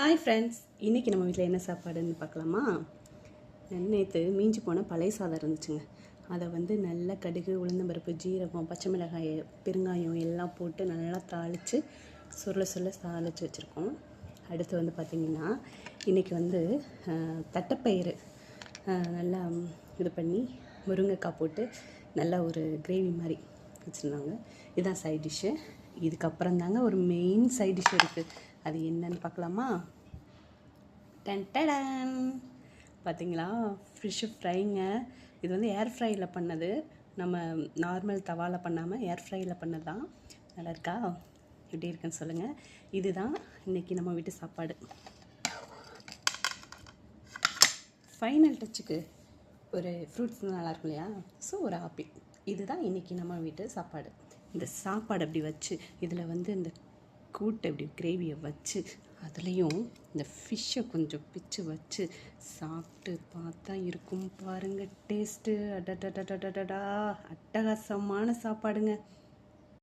Hi friends, இன்றைக்கி நம்ம வீட்டில் என்ன சாப்பாடுன்னு பார்க்கலாமா? நேற்று மீஞ்சி போன பழைய சாதம் இருந்துச்சுங்க. அதை நல்லா கடுகு, உளுந்தம்பருப்பு, ஜீரகம், பச்சை மிளகாய், பெருங்காயம் எல்லாம் போட்டு நல்லா தாளித்து சொல்ல தாளித்து வச்சுருக்கோம். அடுத்து பார்த்திங்கன்னா இன்றைக்கி தட்டைப்பயிறு நல்லா இது பண்ணி முருங்கைக்காய் போட்டு நல்லா ஒரு கிரேவி மாதிரி வச்சுருந்தாங்க. இதுதான் சைட் டிஷ்ஷு. இதுக்கப்புறம் தாங்க ஒரு மெயின் சைட் டிஷ் இருக்குது. அது என்னன்னு பார்க்கலாமா? டென்டடன் பார்த்தீங்களா, ஃபிஷ்ஷு ஃப்ரைங்க. இது ஏர் ஃப்ரையில் பண்ணது. நம்ம நார்மல் தவாவில் பண்ணாமல் ஏர் ஃப்ரையில் பண்ணது தான். நல்லா இருக்கா? எப்படி இருக்குன்னு சொல்லுங்கள். இதுதான் இன்றைக்கி நம்ம வீட்டு சாப்பாடு. ஃபைனல் டச்சுக்கு ஒரு ஃப்ரூட்ஸ் நல்லாயிருக்கும் இல்லையா? ஸோ ஒரு ஆப்பிள். இதுதான் இன்றைக்கி நம்ம வீட்டு சாப்பாடு. இந்த சாப்பாடு அப்படி வச்சு இதில் இந்த கூட்டை இப்படி கிரேவியை வச்சு அதுலேயும் இந்த ஃபிஷ்ஷை கொஞ்சம் பிச்சு வச்சு சாப்பிட்டு பார்த்தா இருக்கும் பாருங்கள் டேஸ்ட்டு. அட்டகாசமான சாப்பாடுங்க.